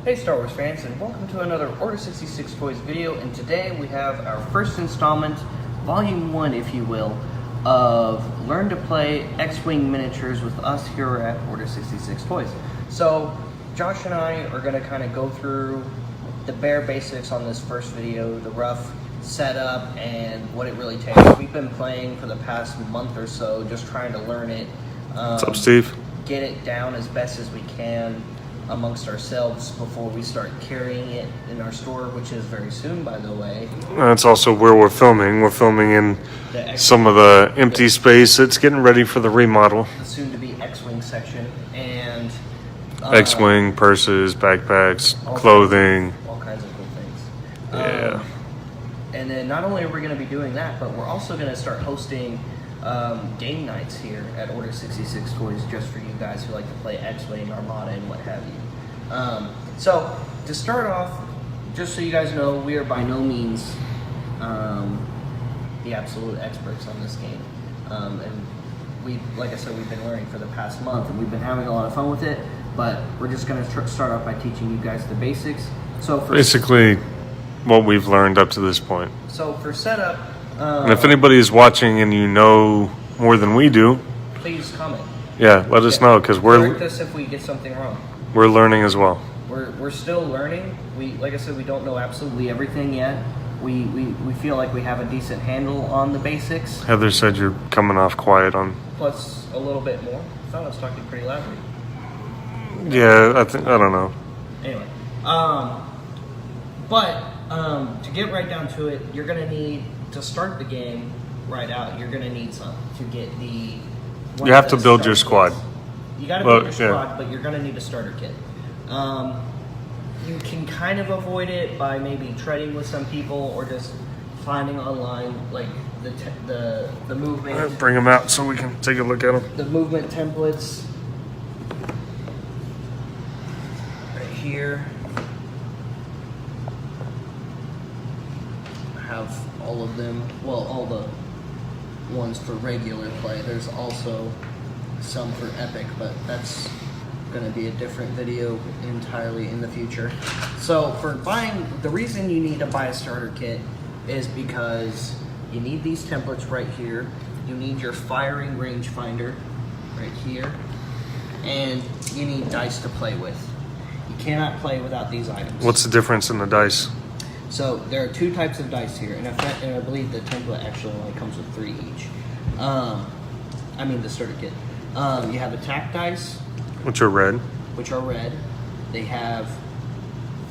Hey Star Wars fans, and welcome to another Order 66 Toys video, and today we have our first installment, Volume 1 if you will, of Learn to Play X-Wing Miniatures with us here at Order 66 Toys. So, Josh and I are going to kind of go through the bare basics on this first video, the rough setup and what it really takes. We've been playing for the past month or so, just trying to learn it. What's up, Steve? Get it down as best as we can amongst ourselves before we start carrying it in our store, which is very soon, by the way. That's also where we're filming. We're filming in some of the empty space. It's getting ready for the remodel. The soon-to-be X-Wing section, and X-Wing, purses, backpacks, clothing. All kinds of cool things. Yeah. And then not only are we going to be doing that, but we're also going to start hosting game nights here at Order 66 Toys just for you guys who like to play X-Wing, Armada, and what have you. So, to start off, just so you guys know, we are by no means the absolute experts on this game. And we, like I said, we've been learning for the past month, and we've been having a lot of fun with it, but we're just going to start off by teaching you guys the basics. So for basically, what we've learned up to this point. So for setup, and if anybody is watching and you know more than we do, please comment. Yeah, let us know, because correct us if we get something wrong. We're learning as well. We're still learning. We, like I said, we don't know absolutely everything yet. We feel like we have a decent handle on the basics. Heather said you're coming off quiet on. Plus a little bit more. I thought I was talking pretty loudly. Yeah, I don't know. Anyway, to get right down to it, you're gonna need to start the game right out. You're gonna need some to get the. You have to build your squad. You got to build your squad, but you're gonna need a starter kit. You can kind of avoid it by maybe trading with some people or just finding online like the movement. Bring them out so we can take a look at them. The movement templates right here. Have all of them, well, all the ones for regular play. There's also some for epic, but that's going to be a different video entirely in the future. So for buying, the reason you need to buy a starter kit is because you need these templates right here. You need your firing rangefinder right here, and you need dice to play with. You cannot play without these items. What's the difference in the dice? So there are two types of dice here, and I believe the template actually only comes with 3 each. I mean the starter kit. You have attack dice, which are red. They have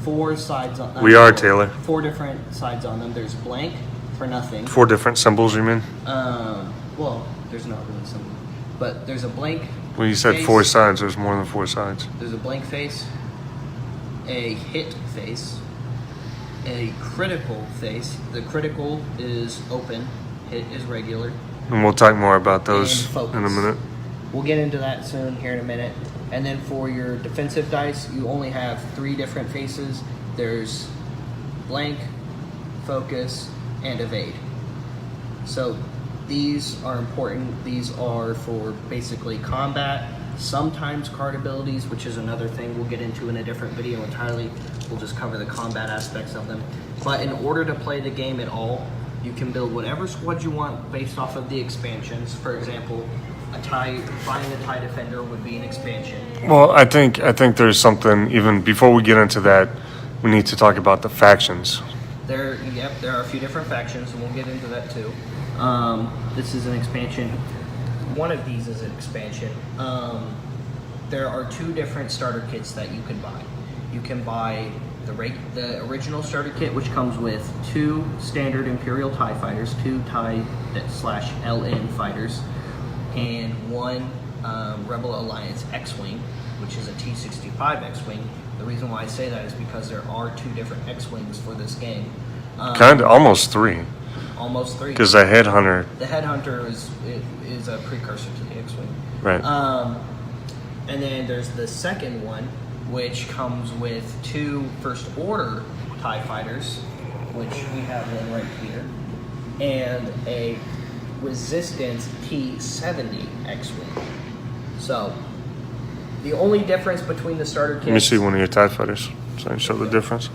4 sides on them. We are, Taylor. 4 different sides on them. There's blank for nothing. 4 different symbols, you mean? Well, there's not really symbol, but there's a blank. Well, you said face. 4 sides. There's more than 4 sides. There's a blank face, a hit face, a critical face. The critical is open, hit is regular. And we'll talk more about those in a minute. We'll get into that soon, here in a minute. And then for your defensive dice, you only have 3 different faces. There's blank, focus, and evade. So these are important. These are for basically combat, sometimes card abilities, which is another thing we'll get into in a different video entirely. We'll just cover the combat aspects of them. But in order to play the game at all, you can build whatever squad you want based off of the expansions. For example, buying a TIE Defender would be an expansion. Well, I think there's something, even before we get into that, we need to talk about the factions. There are a few different factions, and we'll get into that too. This is an expansion. One of these is an expansion. There are 2 different starter kits that you can buy. You can buy the original starter kit, which comes with 2 standard Imperial TIE fighters, 2 TIE/LN fighters, and 1 Rebel Alliance X-Wing, which is a T-65 X-Wing. The reason why I say that is because there are 2 different X-Wings for this game. Almost 3. Almost 3. Because the Headhunter. The Headhunter is a precursor to the X-Wing. Right. And then there's the second one, which comes with 2 First Order TIE fighters, which we have one right here, and a Resistance T-70 X-Wing. So The only difference between the starter kits. Let me see one of your TIE fighters so I can show the difference.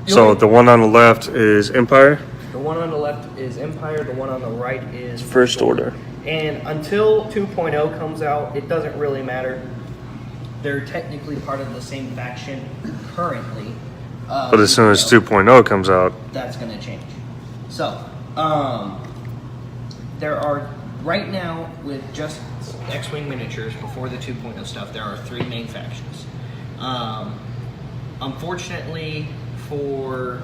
The So only- the one on the left is Empire. The one on the left is Empire. The one on the right is First Order. And until 2.0 comes out, it doesn't really matter. They're technically part of the same faction currently. But as soon as 2.0 comes out, that's going to change. So, there are, right now, with just X-Wing miniatures, before the 2.0 stuff, there are 3 main factions. Unfortunately, for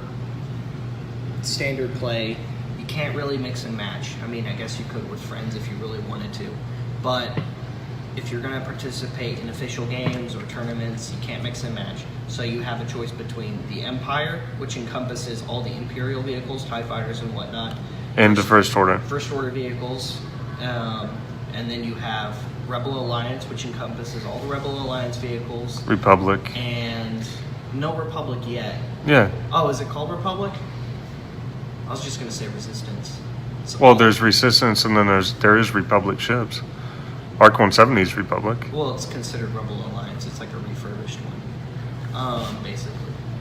standard play, you can't really mix and match. I mean, I guess you could with friends if you really wanted to. But if you're going to participate in official games or tournaments, you can't mix and match. So you have a choice between the Empire, which encompasses all the Imperial vehicles, TIE fighters and whatnot. and the First Order. First Order vehicles. And then you have Rebel Alliance, which encompasses all the Rebel Alliance vehicles. Republic. And no Republic yet. Yeah. Oh, is it called Republic? I was just going to say Resistance. Well, there's Resistance, and then there is Republic ships. Arc 170 is Republic. Well, it's considered Rebel Alliance. It's like a refurbished one, basically.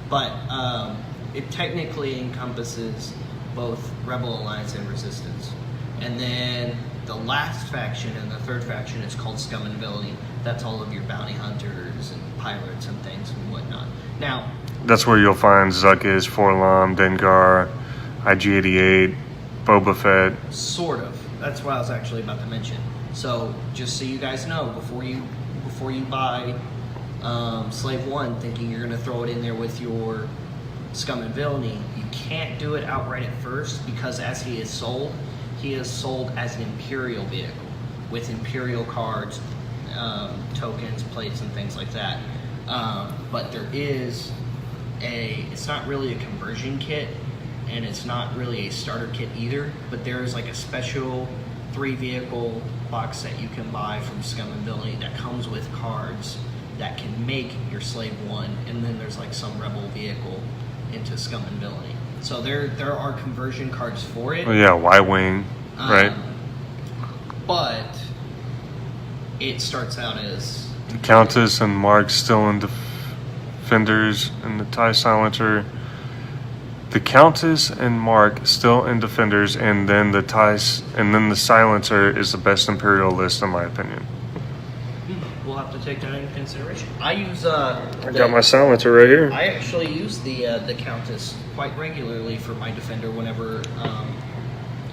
But it technically encompasses both Rebel Alliance and Resistance. And then the last faction and the third faction is called Scum and Villainy. That's all of your bounty hunters and pirates and things and whatnot. Now, That's where you'll find Zuckuss, Forlom, Dengar, IG-88, Boba Fett. sort of. That's what I was actually about to mention. So, just so you guys know, before you buy Slave 1 thinking you're going to throw it in there with your Scum and Villainy, you can't do it outright at first, because as he is sold as an Imperial vehicle with Imperial cards, tokens, plates, and things like that. But there is it's not really a conversion kit, and it's not really a starter kit either, but there is like a special 3-vehicle box set you can buy from Scum and Villainy that comes with cards that can make your Slave 1, and then there's like some Rebel vehicle into Scum and Villainy. So there are conversion cards for it. Oh, yeah, Y-Wing, right? But it starts out as The Countess and Mark still in Defenders, and the TIE Silencer. The Countess and Mark still in Defenders, and then the Silencer is the best Imperial list in my opinion. we'll have to take that into consideration. I got my Silencer right here. I actually use the Countess quite regularly for my Defender whenever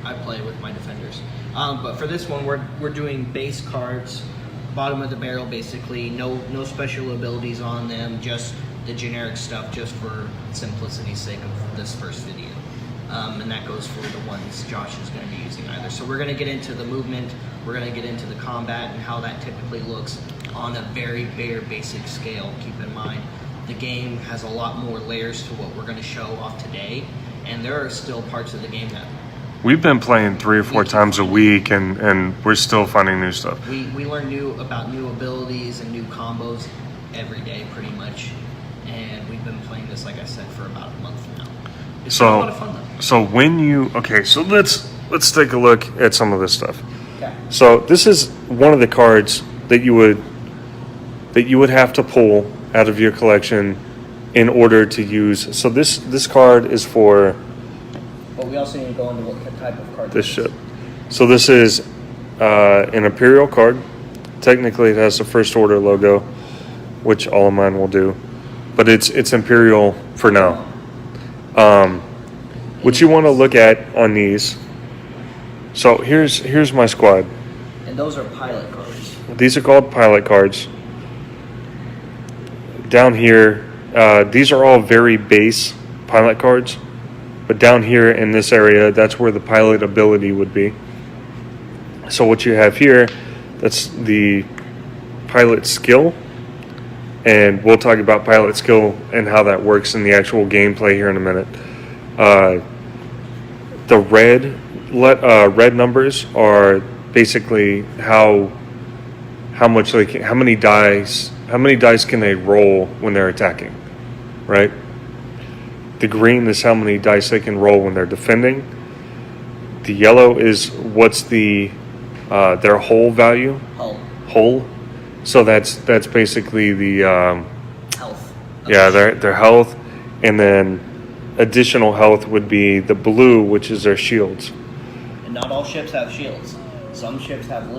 I play with my Defenders. But for this one, we're doing base cards, bottom of the barrel basically, no special abilities on them, just the generic stuff, just for simplicity's sake of this first video. And that goes for the ones Josh is going to be using either. So we're going to get into the movement, we're going to get into the combat and how that typically looks on a very bare basic scale. Keep in mind, the game has a lot more layers to what we're going to show off today, and there are still parts of the game that We've been playing 3 or 4 times a week, and we're still finding new stuff. we learn about new abilities and new combos every day pretty much, and we've been playing this, like I said, for about a month now. It's been a lot of fun though. So so let's take a look at some of this stuff. Okay. So this is one of the cards that you would have to pull out of your collection in order to use. So this card is for But we also need to go into what type of card this ship. So this is an Imperial card. Technically, it has the First Order logo, which all of mine will do, but it's Imperial for now. What you want to look at on these. So here's my squad. And those are pilot cards. These are called pilot cards. Down here, these are all very base pilot cards. But down here in this area, that's where the pilot ability would be. So what you have here, that's the pilot skill. And we'll talk about pilot skill and how that works in the actual gameplay here in a minute. The red numbers are basically how many dice can they roll when they're attacking, right? The green is how many dice they can roll when they're defending. The yellow is what's their hull value. Hull. So that's basically the Health. yeah, their health, and then additional health would be the blue, which is their shields. And not all ships have shields. Some ships have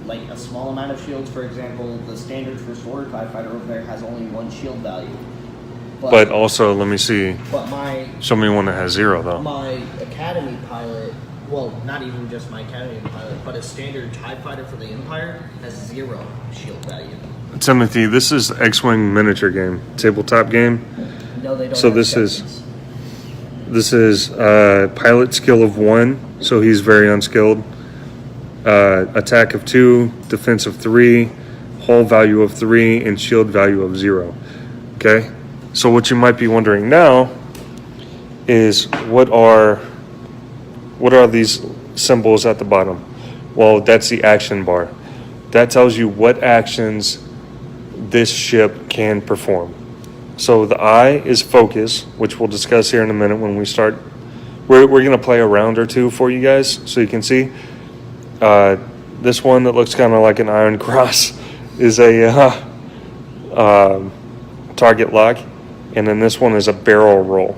like a small amount of shields. For example, the standard first order TIE fighter over there has only 1 shield value. But also, let me see. But Show me one that has 0 though. my Academy pilot, well, not even just my Academy pilot, but a standard TIE fighter for the Empire has 0 shield value. Timothy, this is X-Wing miniature game, tabletop game. No, they don't. So have this sections. is pilot skill of 1, so he's very unskilled. Attack of 2, defense of 3, hull value of 3, and shield value of 0. Okay, so what you might be wondering now is what are these symbols at the bottom? Well, that's the action bar. That tells you what actions this ship can perform. So the I is focus, which we'll discuss here in a minute when we start. We're going to play a round or two for you guys so you can see. This one that looks kind of like an iron cross is a target lock. And then this one is a barrel roll.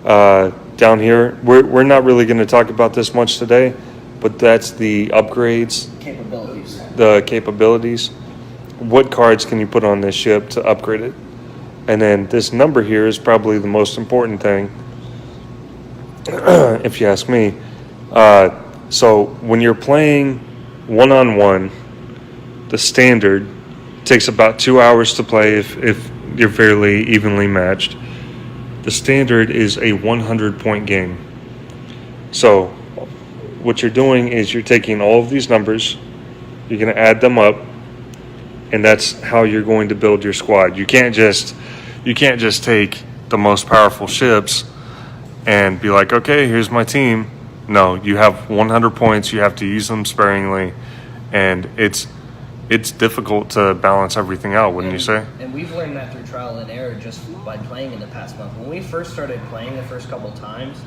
Down here, we're not really going to talk about this much today, but that's the upgrades, Capabilities. the capabilities. What cards can you put on this ship to upgrade it? And then this number here is probably the most important thing, if you ask me. So when you're playing one-on-one, the standard takes about 2 hours to play if you're fairly evenly matched. The standard is a 100-point game. So what you're doing is you're taking all of these numbers, you're going to add them up, and that's how you're going to build your squad. You can't just take the most powerful ships and be like, okay, here's my team. No, you have 100 points. You have to use them sparingly, and it's difficult to balance everything out, wouldn't you say? And we've learned that through trial and error just by playing in the past month. When we first started playing the first couple times,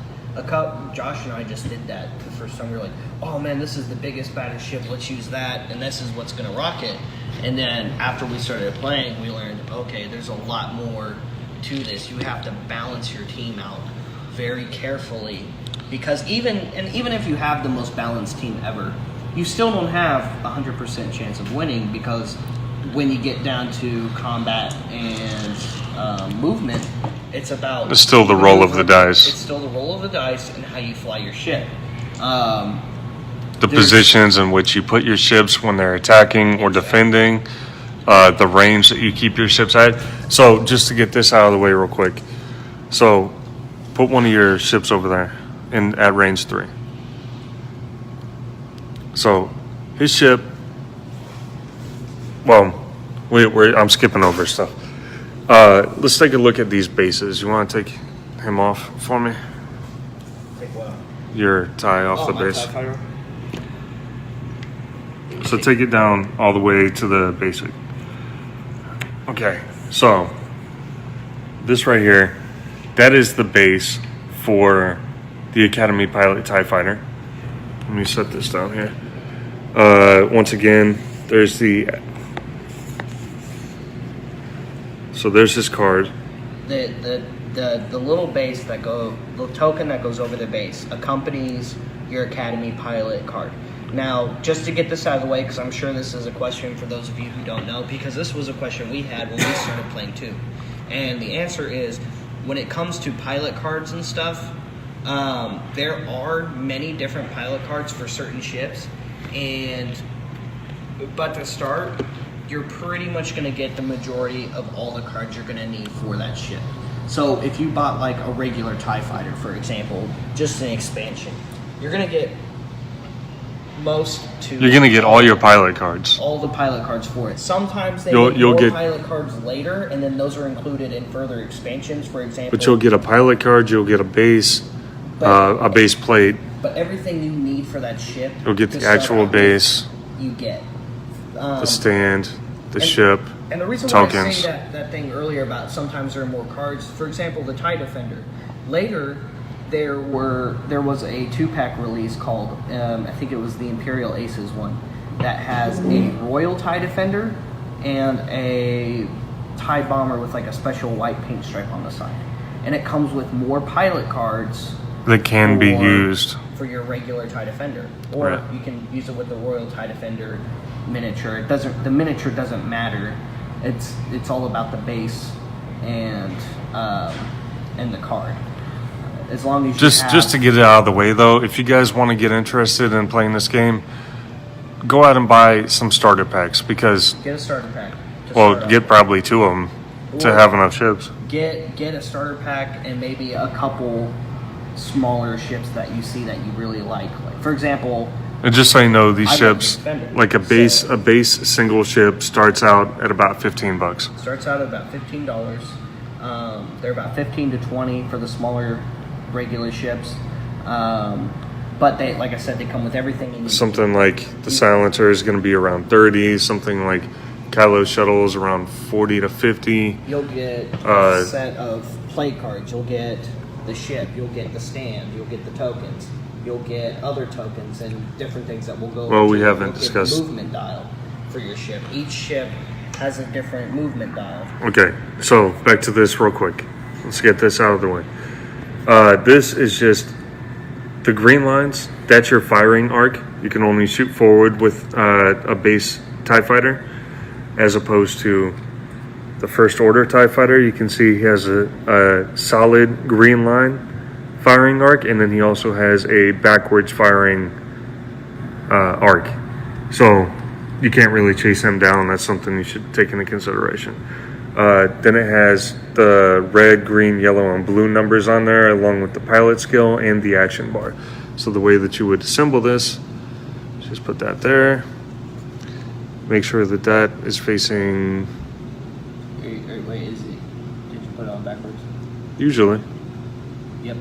Josh and I just did that the first time. We were like, oh man, this is the biggest, baddest ship. Let's use that, and this is what's going to rock it. And then after we started playing, we learned, okay, there's a lot more to this. You have to balance your team out very carefully, because even if you have the most balanced team ever, you still don't have a 100% chance of winning, because when you get down to combat and movement, it's still the roll of the dice. It's still the roll of the dice and how you fly your ship. The positions in which you put your ships when they're attacking or defending, the range that you keep your ships at. So just to get this out of the way real quick. So put one of your ships over there at range 3. So his ship, well, I'm skipping over stuff. Let's take a look at these bases. You want to take him off for me? Take what? Your tie off the my base. TIE fighter? So take it down all the way to the basic. Okay, so this right here, that is the base for the Academy Pilot TIE Fighter. Let me set this down here. Once again, there's so there's his card. The little base the token that goes over the base accompanies your Academy Pilot card. Now, just to get this out of the way, because I'm sure this is a question for those of you who don't know, because this was a question we had when we started playing too. And the answer is, when it comes to pilot cards and stuff, there are many different pilot cards for certain ships, but to start, you're pretty much going to get the majority of all the cards you're going to need for that ship. So if you bought like a regular TIE fighter, for example, just an expansion, you're going to get You're going to get all your pilot cards. All the pilot cards for it. Sometimes you'll get pilot cards later, and then those are included in further expansions, for example. But you'll get a pilot card, you'll get a base, a base plate. But everything you need for that ship, you'll get the actual base. You get the stand, the ship, and the reason tokens. Why I say that thing earlier about sometimes there are more cards, for example, the TIE Defender. Later, there was a 2-pack release called, I think it was the Imperial Aces one, that has a Royal TIE Defender and a TIE bomber with like a special white paint stripe on the side. And it comes with more pilot cards that can be used for your regular TIE Defender, or right. you can use it with the Royal TIE Defender miniature. The miniature doesn't matter. It's all about the base and the card. As long as just to get it out of the way, though, if you guys want to get interested in playing this game, go out and buy some starter packs, because get a starter pack. Get probably 2 of them to have enough ships. Get a starter pack and maybe a couple smaller ships that you see that you really like. Like, for example, and just so you know, these ships, Defender, like a base single ship, starts out at about $15. Starts out at about $15. They're about 15 to 20 for the smaller regular ships. But they, like I said, they come with everything you need. Something like the Silencer is going to be around 30. Something like Kylo's shuttle is around 40 to 50. You'll get a set of play cards. You'll get the ship. You'll get the stand. You'll get the tokens. You'll get other tokens and different things that will go. Well, we haven't discussed the movement dial for your ship. Each ship has a different movement dial. Okay, so back to this real quick. Let's get this out of the way. This is just the green lines. That's your firing arc. You can only shoot forward with a base TIE fighter, as opposed to the First Order TIE fighter. You can see he has a solid green line firing arc, and then he also has a backwards firing arc. So you can't really chase him down. That's something you should take into consideration. Then it has the red, green, yellow, and blue numbers on there, along with the pilot skill and the action bar. So the way that you would assemble this, just put that there. Make sure that that is facing... Wait, did you put it on backwards? Usually. Yep.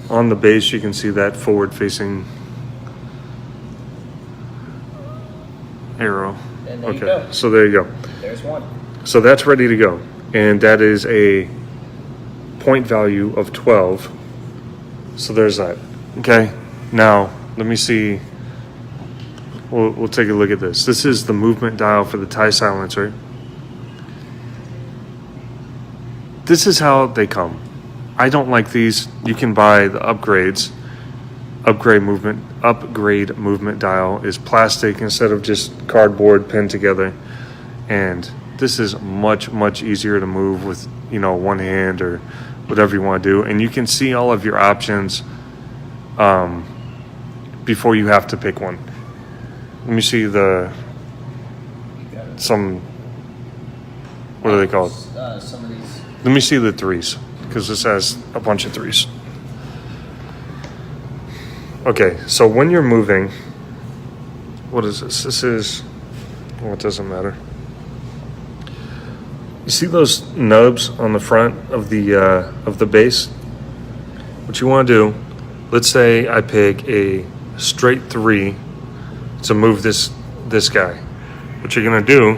On the base, you can see that forward-facing arrow. And there you go. So there you go. There's one. So that's ready to go. And that is a point value of 12. So there's that. Okay. Now, let me see. We'll take a look at this. This is the movement dial for the TIE Silencer. This is how they come. I don't like these. You can buy the upgrades. Upgrade movement dial is plastic instead of just cardboard pinned together. And this is much easier to move with, one hand or whatever you want to do. And you can see all of your options before you have to pick one. Let me see what are they called? Some of these. Let me see the 3s, because this has a bunch of 3s. Okay, so when you're moving, what is this? This is, it doesn't matter. You see those nubs on the front of the base? What you want to do, let's say I pick a straight 3 to move this guy. What you're gonna do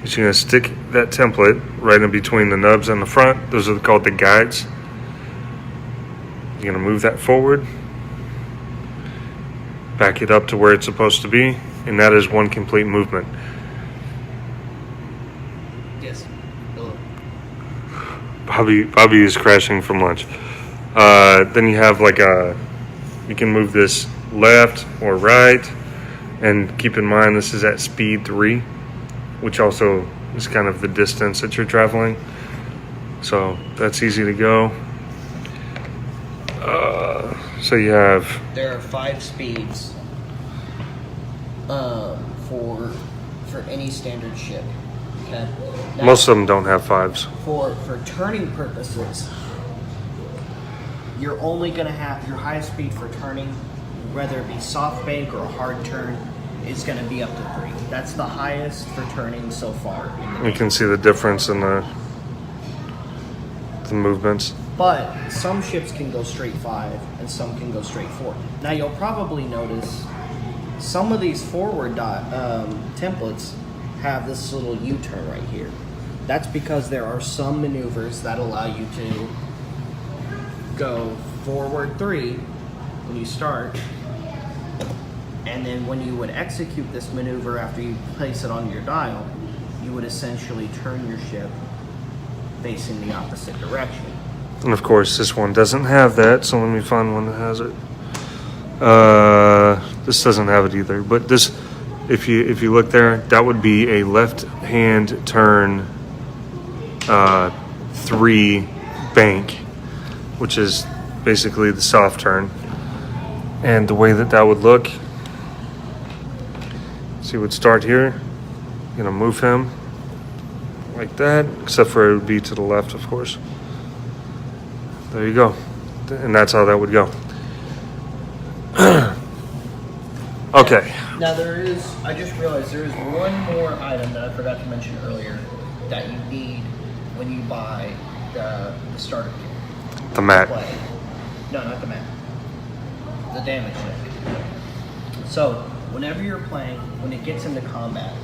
is you're gonna stick that template right in between the nubs on the front. Those are called the guides. You're gonna move that forward, back it up to where it's supposed to be, and that is one complete movement. Yes. Hello. Bobby is crashing from lunch. Then you have you can move this left or right, and keep in mind this is at speed 3, which also is kind of the distance that you're traveling. So that's easy to go. So you have... There are 5 speeds for any standard ship. Okay. Now, most of them don't have 5s. For turning purposes, you're only going to have your highest speed for turning, whether it be soft bank or a hard turn, is going to be up to 3. That's the highest for turning so far. You can see the difference in the movements. But some ships can go straight 5 and some can go straight 4. Now you'll probably notice some of these forward templates have this little U-turn right here. That's because there are some maneuvers that allow you to go forward 3 when you start, And then when you would execute this maneuver after you place it on your dial, you would essentially turn your ship facing the opposite direction. And of course, this one doesn't have that, so let me find one that has it. This doesn't have it either. But this, if you look there, that would be a left-hand turn 3 bank, which is basically the soft turn. And the way that would look, so you would start here, you're gonna move him like that, except for it would be to the left, of course. There you go. And that's how that would go. Okay. Now I just realized there is one more item that I forgot to mention earlier that you need when you buy the starter kit. The mat. No, not the mat. The damage deck. So, whenever you're playing, when it gets into combat,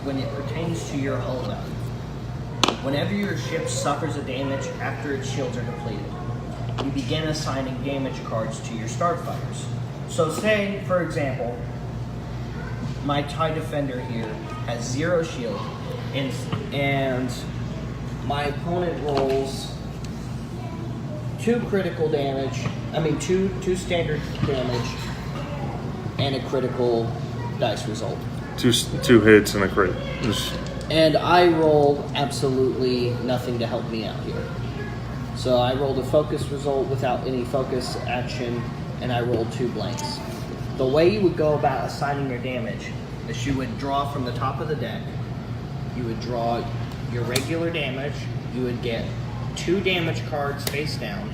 when it pertains to your hull value, whenever your ship suffers a damage after its shields are depleted, you begin assigning damage cards to your starfighters. So say, for example, my TIE Defender here has 0 shield, and my opponent rolls 2 critical damage, two standard damage, and a critical dice result. Two hits and a crit. And I rolled absolutely nothing to help me out here. So I rolled a focus result without any focus action, and I rolled 2 blanks. The way you would go about assigning your damage is you would draw from the top of the deck. You would draw your regular damage. You would get 2 damage cards face down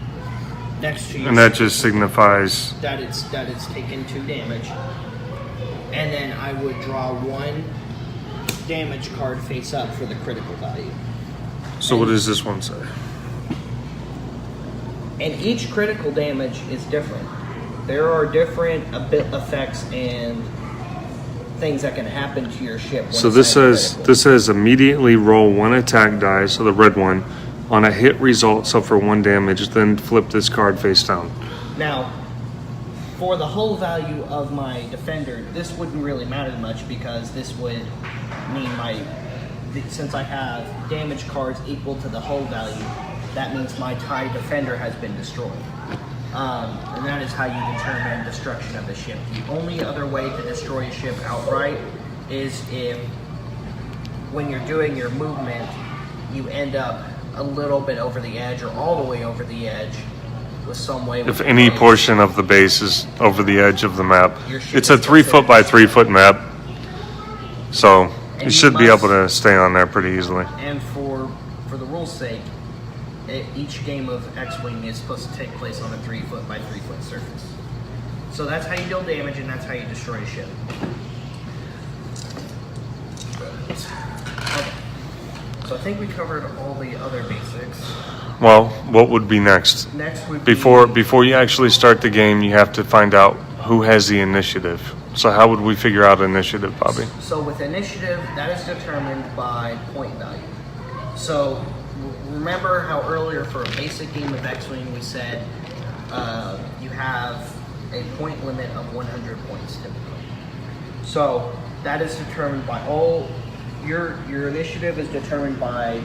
next to you. And that just signifies that it's taken 2 damage. And then I would draw 1 damage card face up for the critical value. So what does this one say? And each critical damage is different. There are different effects and things that can happen to your ship. So this says immediately roll 1 attack die, so the red one, on a hit result, suffer 1 damage, then flip this card face down. Now, for the hull value of my defender, this wouldn't really matter much because this would mean since I have damage cards equal to the hull value, that means my TIE Defender has been destroyed. And that is how you determine destruction of the ship. The only other way to destroy a ship outright is if, when you're doing your movement, you end up a little bit over the edge or all the way over the edge with some way. If any portion of the base is over the edge of the map. It's a 3 foot by 3 foot map. So you should be able to stay on there pretty easily. And for the rules' sake, each game of X-Wing is supposed to take place on a 3 foot by 3 foot surface. So that's how you deal damage, and that's how you destroy a ship. Okay. So I think we covered all the other basics. Well, what would be next? Next would before you actually start the game, you have to find out who has the initiative. So how would we figure out initiative, Bobby? So with initiative, that is determined by point value. So remember how earlier for a basic game of X-Wing we said you have a point limit of 100 points typically. So that is determined by your initiative is determined by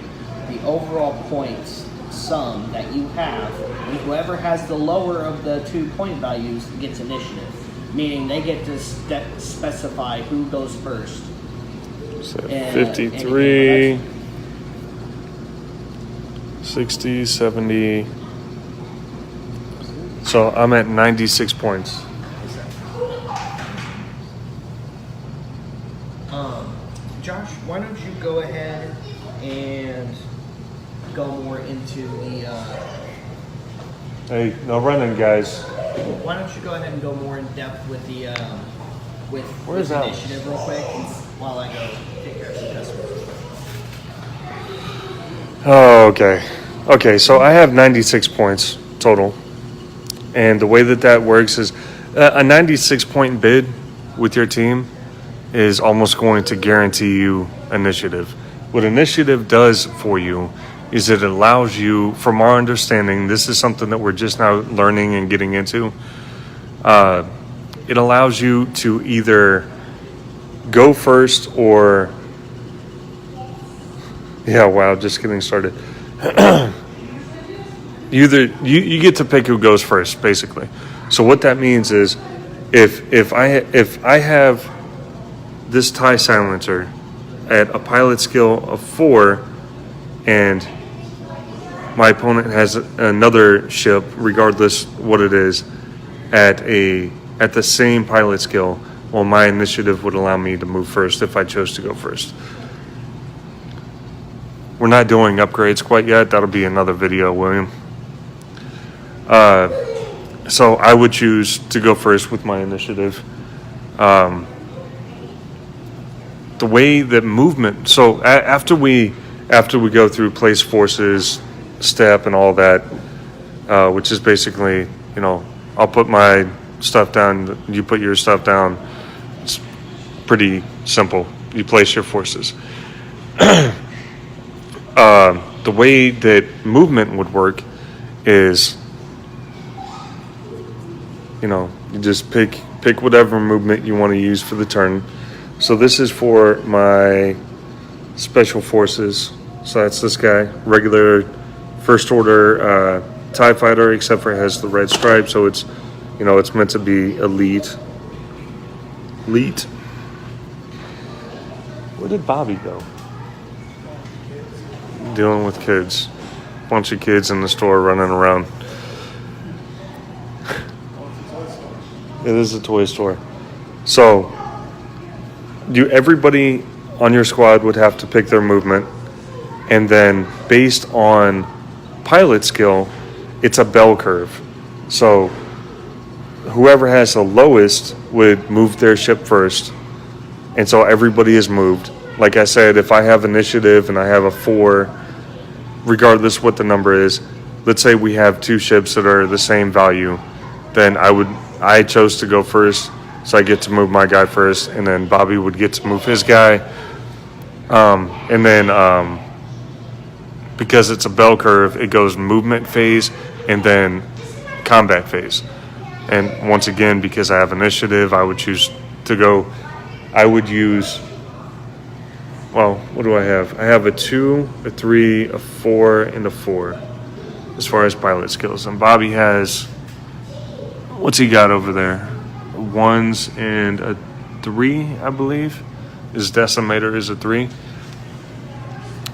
the overall points sum that you have, and whoever has the lower of the 2 point values gets initiative, meaning they get to specify who goes first. So 53, 60, 70. So I'm at 96 points. Josh, why don't you go ahead and go more into the... Hey, no running, guys. Why don't you go ahead and go more in depth with the Where's Alex? initiative real quick while I go take care of some customers. Oh, okay. Okay, so I have 96 points total. And the way that works is a 96 point bid with your team is almost going to guarantee you initiative. What initiative does for you is it allows you, from our understanding, this is something that we're just now learning and getting into. it allows you to either go first or, yeah, wow, just getting started. You get to pick who goes first, basically. So what that means is, if I have this tie silencer at a pilot skill of 4, and my opponent has another ship, regardless what it is, at the same pilot skill, well, my initiative would allow me to move first if I chose to go first. We're not doing upgrades quite yet. That'll be another video, William. So I would choose to go first with my initiative. The way that movement, so after we go through place forces, step, and all that, which is basically, I'll put my stuff down, you put your stuff down. It's pretty simple. You place your forces. The way that movement would work is, you just pick whatever movement you want to use for the turn. So this is for my special forces. So that's this guy, regular first order TIE fighter, except for it has the red stripe. So it's, it's meant to be elite. Elite. Where did Bobby go? Dealing with kids. Bunch of kids in the store running around. It is a toy store. So, everybody on your squad would have to pick their movement, and then based on pilot skill, it's a bell curve. So, whoever has the lowest would move their ship first, and so everybody is moved. Like I said, if I have initiative and I have a 4, regardless what the number is, let's say we have 2 ships that are the same value, then I chose to go first, so I get to move my guy first, and then Bobby would get to move his guy. And then because it's a bell curve, it goes movement phase and then combat phase. And once again, because I have initiative, I would choose to go. I would use, well, what do I have? I have a 2, a 3, a 4, and a 4 as far as pilot skills. And Bobby has, what's he got over there? 1s and a 3, I believe. His decimator is a 3.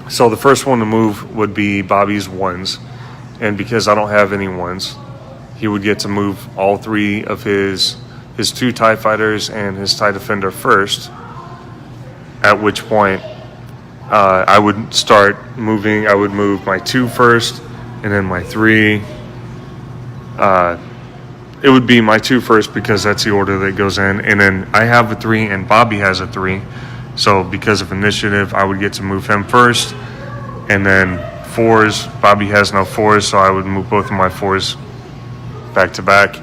So the first one to move would be Bobby's 1s. And because I don't have any 1s, he would get to move all 3 of his 2 TIE fighters and his TIE defender first. At which point, I would start moving. I would move my 2 first, and then my 3. It would be my 2 first because that's the order that goes in. And then I have a 3 and Bobby has a 3. So because of initiative, I would get to move him first. And then 4s, Bobby has no 4s, so I would move both of my 4s back to back.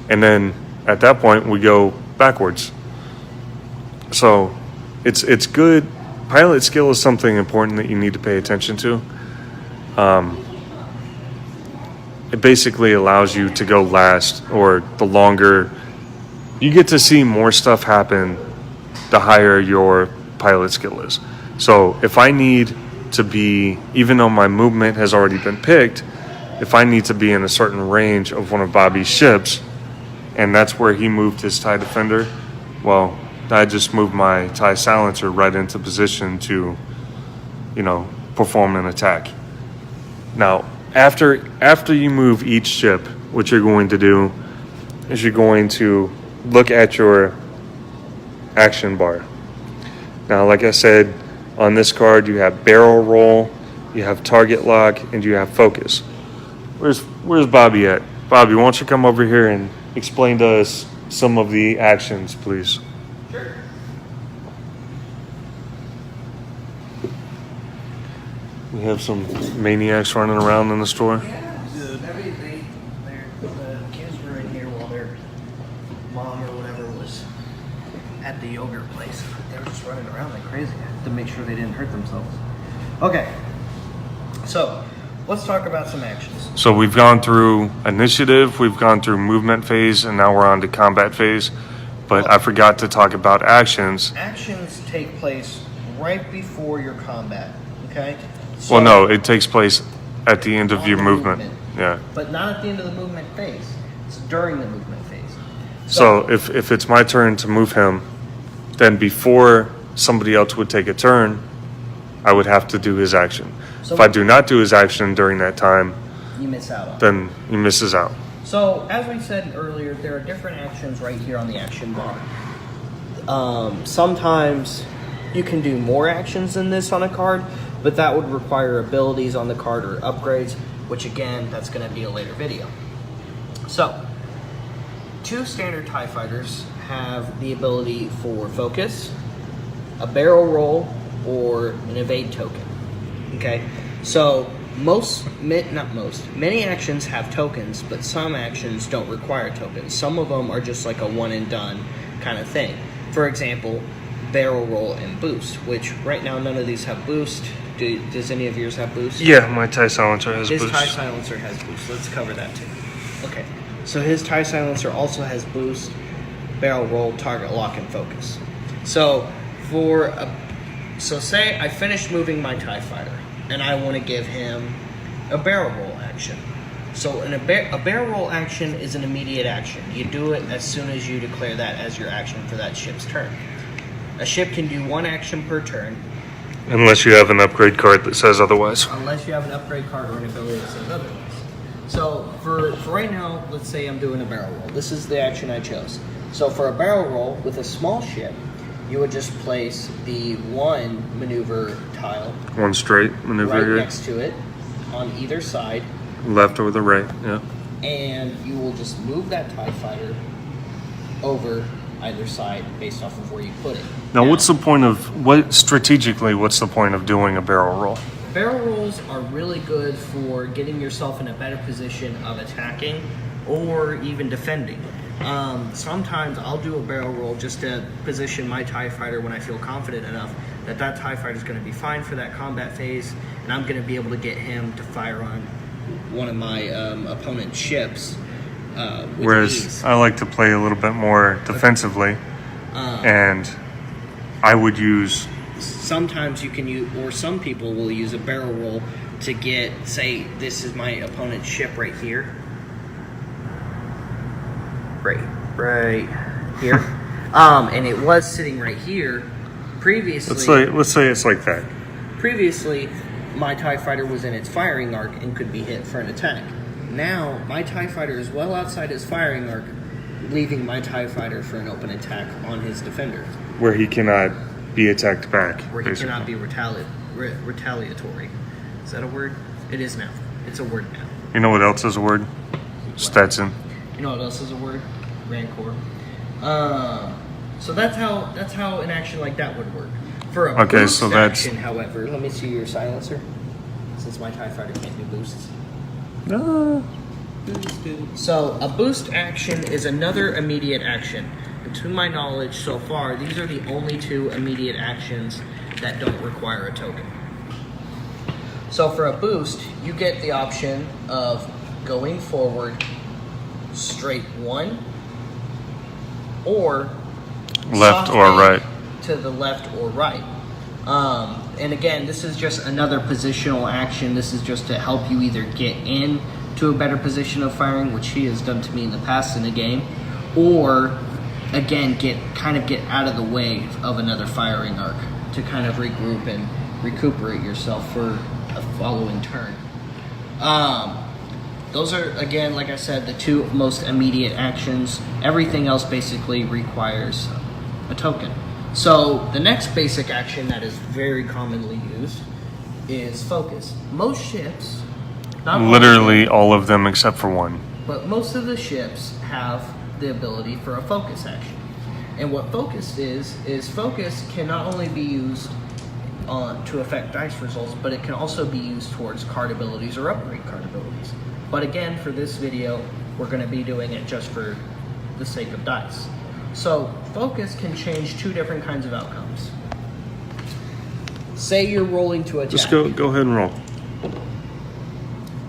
And then at that point, we go backwards. So it's good. Pilot skill is something important that you need to pay attention to. It basically allows you to go last, or the longer you get to see more stuff happen, the higher your pilot skill is. So if I need to be, even though my movement has already been picked, if I need to be in a certain range of one of Bobby's ships, and that's where he moved his TIE defender, well, I just moved my TIE silencer right into position to, perform an attack. Now, after you move each ship, what you're going to do is you're going to look at your action bar. Now, like I said, on this card, you have barrel roll, you have target lock, and you have focus. Where's Bobby at? Bobby, why don't you come over here and explain to us some of the actions, please? Sure. We have some maniacs running around in the store. Yeah, the kids were in here while their mom or whatever was at the yogurt place. They were just running around like crazy to make sure they didn't hurt themselves. Okay, so let's talk about some actions. So we've gone through initiative, we've gone through movement phase, and now we're on to combat phase. But I forgot to talk about actions. Actions take place right before your combat, okay? Well, no, it takes place at the end of on your the movement. Yeah. But not at the end of the movement phase. It's during the movement phase. So if it's my turn to move him, then before somebody else would take a turn, I would have to do his action. So if I do not do his action during that time, you miss out on it. then he misses out. So, as we said earlier, there are different actions right here on the action bar. Sometimes you can do more actions than this on a card, but that would require abilities on the card or upgrades, which again, that's going to be a later video. So, 2 standard TIE fighters have the ability for focus, a barrel roll, or an evade token. Okay, so many actions have tokens, but some actions don't require tokens. Some of them are just like a one and done kind of thing. For example, barrel roll and boost, which right now none of these have boost. Does any of yours have boost? Yeah, my TIE silencer has His boost. TIE silencer has boost. Let's cover that too. Okay, so his TIE silencer also has boost, barrel roll, target lock, and focus. So say I finished moving my TIE fighter, and I want to give him a barrel roll action. So a barrel roll action is an immediate action. You do it as soon as you declare that as your action for that ship's turn. A ship can do 1 action per turn. Unless you have an upgrade card that says otherwise. Unless you have an upgrade card or an ability that says otherwise. So for right now, let's say I'm doing a barrel roll. This is the action I chose. So for a barrel roll with a small ship, you would just place the 1 maneuver tile 1 straight maneuver right here. next to it on either side, Left or the right, yeah. and you will just move that TIE fighter over either side based off of where you put it. Now what's the point of, what's the point of doing a barrel roll? Barrel rolls are really good for getting yourself in a better position of attacking or even defending. Sometimes I'll do a barrel roll just to position my TIE fighter when I feel confident enough that TIE fighter is going to be fine for that combat phase, and I'm going to be able to get him to fire on one of my opponent's ships. Whereas ease. I like to play a little bit more defensively, and I would use... Sometimes you can use, or some people will use a barrel roll to get, say, this is my opponent's ship right here. Right here. And it was sitting right here previously. Let's say it's like that. Previously, my TIE fighter was in its firing arc and could be hit for an attack. Now, my TIE fighter is well outside his firing arc, leaving my TIE fighter for an open attack on his defender. Where he cannot be attacked back. Where he basically. cannot be retaliatory. Is that a word? It is now. It's a word now. You know what else is a word? Stetson. You know what else is a word? Rancor. So that's how an action like that would work. For a boost action, however, let me see your silencer. Since my TIE fighter can't do boosts. So a boost action is another immediate action. And to my knowledge so far, these are the only 2 immediate actions that don't require a token. So for a boost, you get the option of going forward straight 1 or Left or right. To the left or right. And again, this is just another positional action. This is just to help you either get in to a better position of firing, which he has done to me in the past in the game, or again get out of the way of another firing arc to kind of regroup and recuperate yourself for a following turn. Those are, again, like I said, the 2 most immediate actions. Everything else basically requires a token. So the next basic action that is very commonly used is focus. Most ships, not Literally all of them except for 1. but most of the ships have the ability for a focus action. And what focus is focus can not only be used to affect dice results, but it can also be used towards card abilities or upgrade card abilities. But again, for this video, we're going to be doing it just for the sake of dice. So focus can change 2 different kinds of outcomes. Say you're rolling to attack. Just go ahead and roll.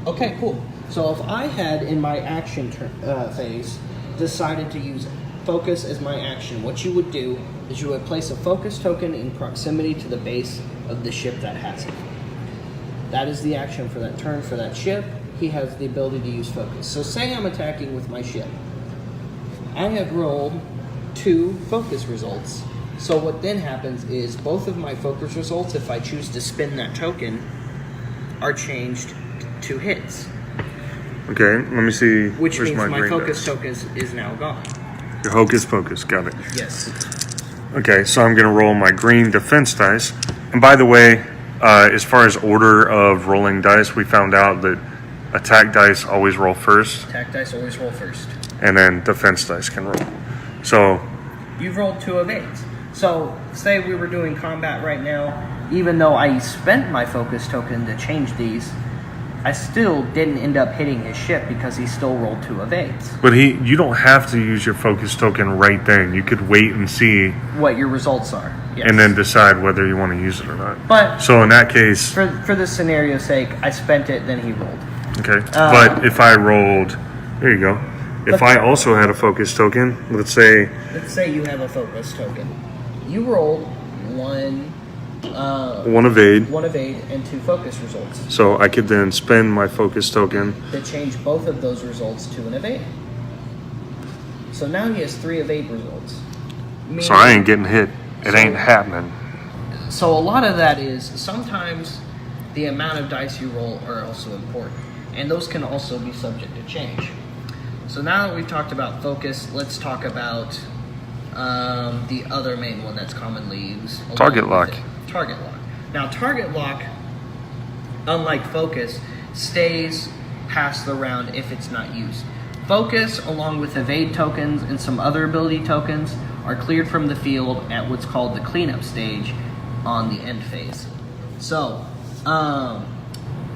Okay, cool. So if I had in my action phase decided to use focus as my action, what you would do is you would place a focus token in proximity to the base of the ship that has it. That is the action for that turn for that ship. He has the ability to use focus. So say I'm attacking with my ship. I have rolled 2 focus results. So what then happens is both of my focus results, if I choose to spin that token, are changed to hits. Okay, let me see. Which means my green focus dice. token is now gone. Your hocus pocus, got it. Yes. Okay, so I'm going to roll my green defense dice. And by the way, as far as order of rolling dice, we found out that attack dice always roll first, Attack dice always roll first. and then defense dice can roll. So, You've rolled 2 of 8s. So say we were doing combat right now, even though I spent my focus token to change these, I still didn't end up hitting his ship because he still rolled 2 of 8s. but you don't have to use your focus token right then. You could wait and see, What your results are. Yes. and then decide whether you want to use it or not. But So in that case, for this scenario's sake, I spent it, then he rolled. okay. But if I rolled, there you go. If I also had a focus token, let's say, Let's say you have a focus token. You rolled 1 one evade, 1 of 8 and 2 focus results. so I could then spend my focus token. To change both of those results to an of 8. So now he has 3 of 8 results. So I ain't getting hit. It ain't happening. So a lot of that is sometimes the amount of dice you roll are also important, and those can also be subject to change. So now that we've talked about focus, let's talk about the other main one that's commonly used. along Target with lock. it. Target lock. Now target lock, unlike focus, stays past the round if it's not used. Focus, along with evade tokens and some other ability tokens, are cleared from the field at what's called the cleanup stage on the end phase. So,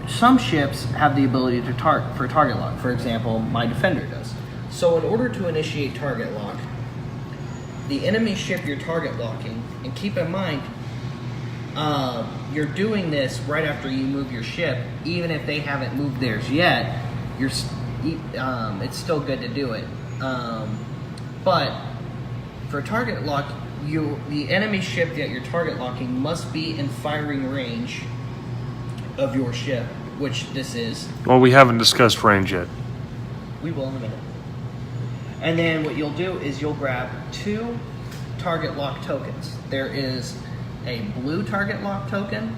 some ships have the ability to for target lock. For example, my defender does. So in order to initiate target lock, the enemy ship you're target locking, and keep in mind, you're doing this right after you move your ship, even if they haven't moved theirs yet, it's still good to do it. But for target lock, the enemy ship that you're target locking must be in firing range of your ship, which this is. Well, we haven't discussed range yet. We will in a minute. And then what you'll do is you'll grab 2 target lock tokens. There is a blue target lock token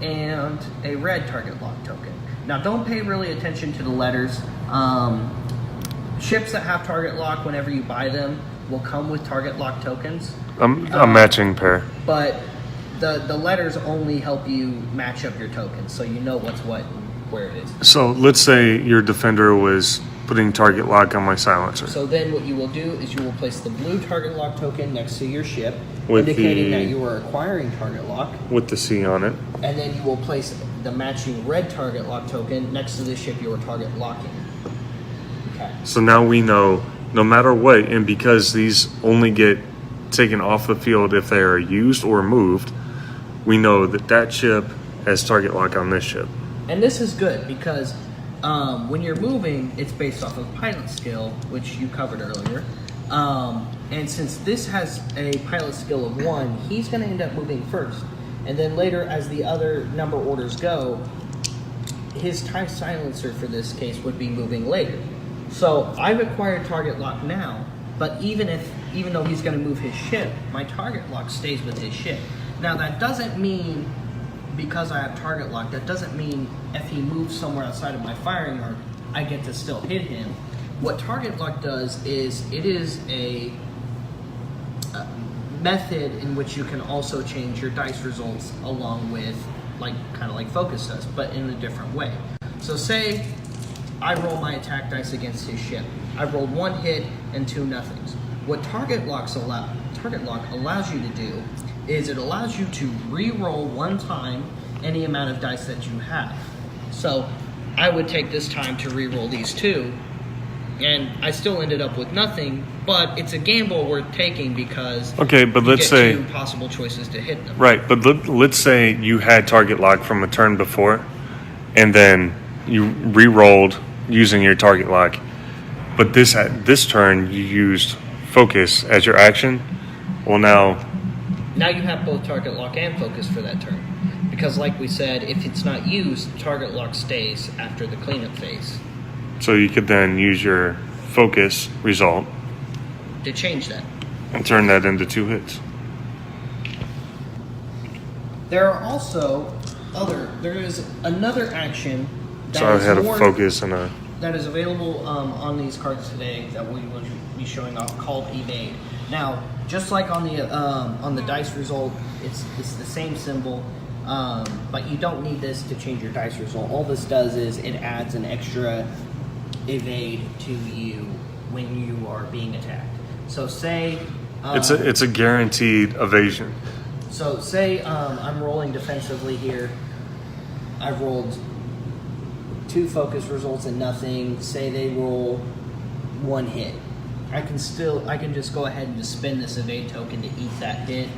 and a red target lock token. Now don't pay really attention to the letters. Ships that have target lock, whenever you buy them, will come with target lock tokens. A matching pair. But the letters only help you match up your tokens, so you know what's what and where it is. So let's say your defender was putting target lock on my silencer. So then what you will do is you will place the blue target lock token next to your ship, With indicating the- that you are acquiring target lock. With the C on it. And then you will place the matching red target lock token next to the ship you are target locking. Okay. So now we know, no matter what, and because these only get taken off the field if they are used or moved, we know that that ship has target lock on this ship. And this is good because when you're moving, it's based off of pilot skill, which you covered earlier. And since this has a pilot skill of 1, he's going to end up moving first. And then later, as the other number orders go, his TIE silencer for this case would be moving later. So I've acquired target lock now, but even though he's going to move his ship, my target lock stays with his ship. Now that doesn't mean, because I have target lock, that doesn't mean if he moves somewhere outside of my firing arc, I get to still hit him. What target lock does is it is a method in which you can also change your dice results along with, kind of like focus does, but in a different way. So say I roll my attack dice against his ship. I rolled 1 hit and 2 nothings. What target lock allows you to do is it allows you to re-roll 1 time any amount of dice that you have. So I would take this time to re-roll these 2, and I still ended up with nothing, but it's a gamble worth taking because Okay, but you let's get say 2 possible choices to hit them. right, but let's say you had target lock from a turn before, and then you re-rolled using your target lock. But this turn, you used focus as your action. Well, now you have both target lock and focus for that turn. Because like we said, if it's not used, target lock stays after the cleanup phase. So you could then use your focus result To change that. and turn that into 2 hits. There are also there is another action that So I had a more- focus and a... that is available on these cards today that we will be showing off called Evade. Now, just like on the dice result, it's the same symbol, but you don't need this to change your dice result. All this does is it adds an extra evade to you when you are being attacked. So say It's a guaranteed evasion. So say I'm rolling defensively here. I've rolled 2 focus results and nothing. Say they roll 1 hit. I can just go ahead and just spend this evade token to eat that hit,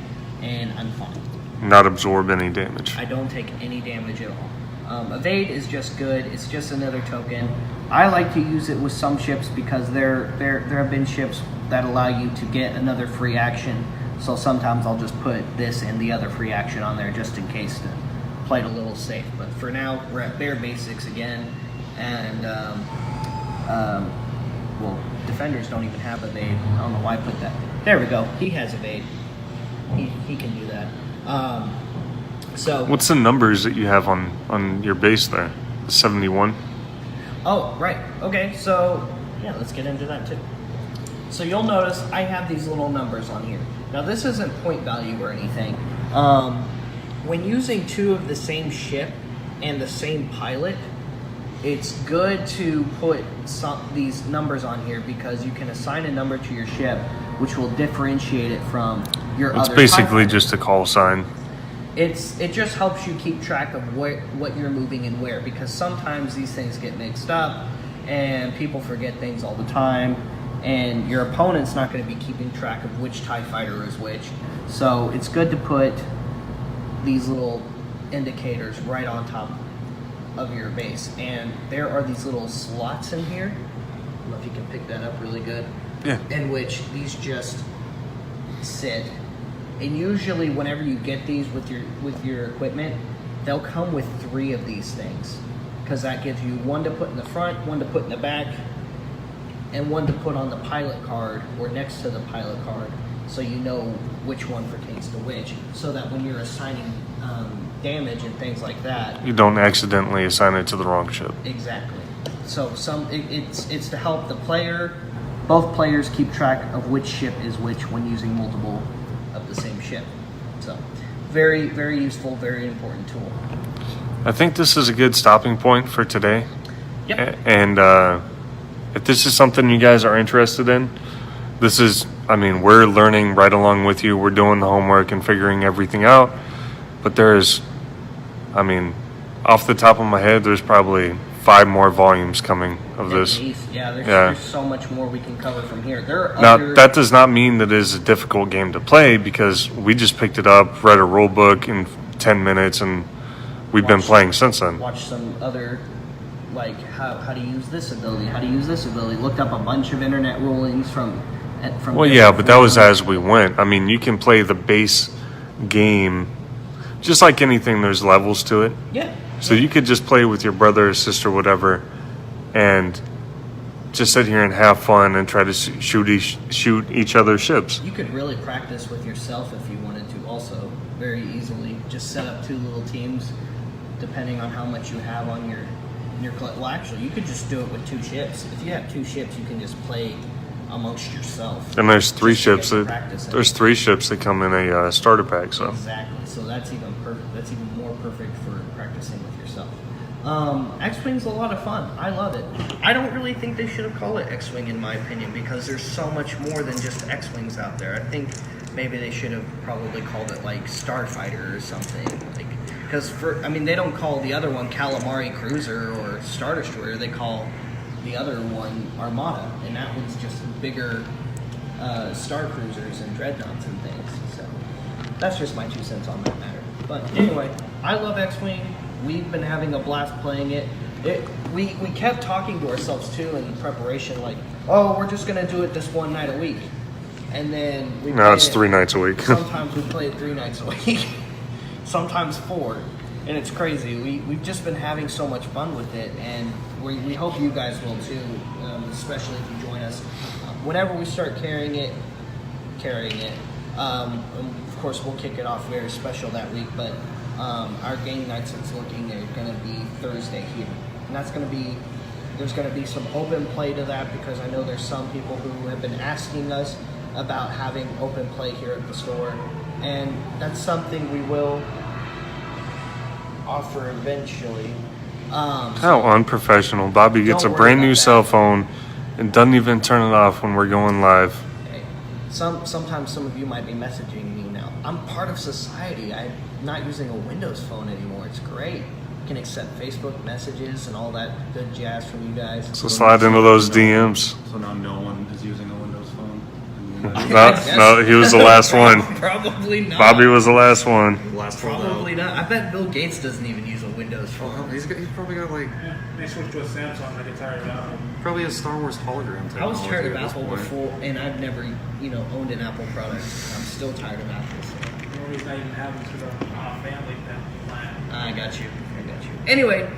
and I'm fine. Not absorb any damage. I don't take any damage at all. Evade is just good. It's just another token. I like to use it with some ships because there have been ships that allow you to get another free action. So sometimes I'll just put this and the other free action on there just in case to play it a little safe. But for now, we're at bare basics again, and well, defenders don't even have evade. I don't know why I put that. There we go. He has evade. He can do that. So What's the numbers that you have on your base there? 71? Oh, right. Okay, so yeah, let's get into that too. So you'll notice I have these little numbers on here. Now this isn't point value or anything. When using 2 of the same ship and the same pilot, it's good to put these numbers on here because you can assign a number to your ship, which will differentiate it from your It's other basically TIE just a call sign. it just helps you keep track of what you're moving and where, because sometimes these things get mixed up and people forget things all the time, and your opponent's not going to be keeping track of which TIE fighter is which. So it's good to put these little indicators right on top of your base, and there are these little slots in here. I don't know if you can pick that up really good. Yeah. In which these just sit. And usually whenever you get these with your equipment, they'll come with 3 of these things, because that gives you 1 to put in the front, 1 to put in the back, and 1 to put on the pilot card or next to the pilot card, so you know which one pertains to which, so that when you're assigning damage and things like that, You don't accidentally assign it to the wrong ship. exactly. So it's to help both players keep track of which ship is which when using multiple of the same ship. So very, very useful, very important tool. I think this is a good stopping point for today. Yep. And if this is something you guys are interested in, we're learning right along with you. We're doing the homework and figuring everything out. But off the top of my head, there's probably 5 more volumes coming of this. There's so much more we can cover from here. There are Now, that does not mean that it is a difficult game to play, because we just picked it up, read a rule book in 10 minutes, and we've been playing since then. Watch some other, like how to use this ability, looked up a bunch of internet rulings from Well, yeah, but that was as we went. You can play the base game, just like anything, there's levels to it. Yeah. So you could just play with your brother or sister, whatever, and just sit here and have fun and try to shoot each other's ships. You could really practice with yourself if you wanted to also, very easily. Just set up 2 little teams, depending on how much you have on your well, actually, you could just do it with 2 ships. If you have 2 ships, you can just play amongst yourself. And there's 3 Just to get ships to that practice it. there's 3 ships that come in a starter pack. So Exactly. So that's even perfect. That's even more perfect for practicing with yourself. X-Wing's a lot of fun. I love it. I don't really think they should have called it X-Wing, in my opinion, because there's so much more than just X-Wings out there. I think maybe they should have probably called it like Starfighter or something. Because they don't call the other one Calamari Cruiser or Star Destroyer. They call the other one Armada, and that one's just bigger Star Cruisers and Dreadnoughts and things. So that's just my 2 cents on that matter. But anyway, I love X-Wing. We've been having a blast playing it. We kept talking to ourselves too in preparation, like, oh, we're just gonna do it this one night a week, and then we. No, it's 3 nights a week. Sometimes we play it 3 nights a week, sometimes 4, and it's crazy. We've just been having so much fun with it, and we hope you guys will too, especially if you join us. Whenever we start carrying it. Of course, we'll kick it off very special that week, but our game nights it's looking are going to be Thursday here, and that's going to be. There's going to be some open play to that because I know there's some people who have been asking us about having open play here at the store, and that's something we will offer eventually. How unprofessional. Bobby gets a Don't worry brand new about cell that. phone and doesn't even turn it off when we're going live. Hey, sometimes some of you might be messaging me now. I'm part of society. I'm not using a Windows phone anymore. It's great. I can accept Facebook messages and all that good jazz from you guys. So slide into those DMs. So now no one is using a Windows phone. No, he was the last one. Probably not. Bobby was the last one. Last Probably not. I bet Bill Gates doesn't even use a Windows phone. He's probably got like Yeah, they switched to a Samsung. They get tired of Apple. probably a Star Wars hologram technology. I was tired of at this Apple point. before, and I've never, owned an Apple product. I'm still tired of Apple. So. The only reason I even have is because I'm family plan. I got you. Anyway,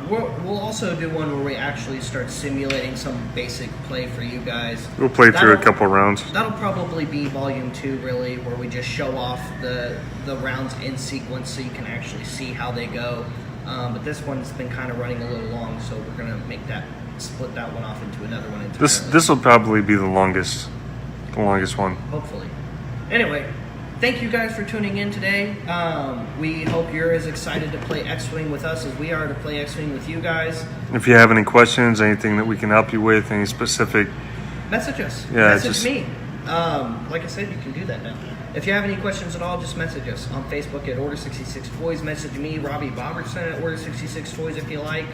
we'll also do one where we actually start simulating some basic play for you guys. We'll play through a That'll- couple rounds. That'll probably be volume 2, really, where we just show off the rounds in sequence so you can actually see how they go. But this one's been kind of running a little long, so we're gonna split that one off into another one entirely. This will probably be the longest one. Hopefully. Anyway, thank you guys for tuning in today. We hope you're as excited to play X-Wing with us as we are to play X-Wing with you guys. If you have any questions, anything that we can help you with, any specific, Message us. Yeah, Message just- me. Like I said, you can do that now. If you have any questions at all, just message us on Facebook at Order66Toys. Message me, Robbie Bobertson at Order66Toys if you like.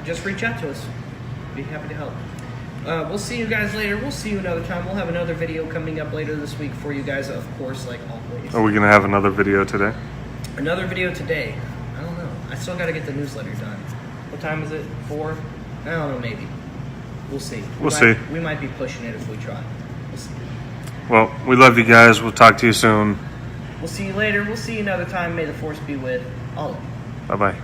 Just reach out to us. Be happy to help. We'll see you guys later. We'll see you another time. We'll have another video coming up later this week for you guys, of course, like always. are we going to have another video today? Another video today. I don't know. I still got to get the newsletter done. What time is it? 4? I don't know, maybe. We'll see. We'll see. We might be pushing it if we try. We'll see. Well, we love you guys. We'll talk to you soon. We'll see you later. We'll see you another time. May the force be with all of you. Bye-bye.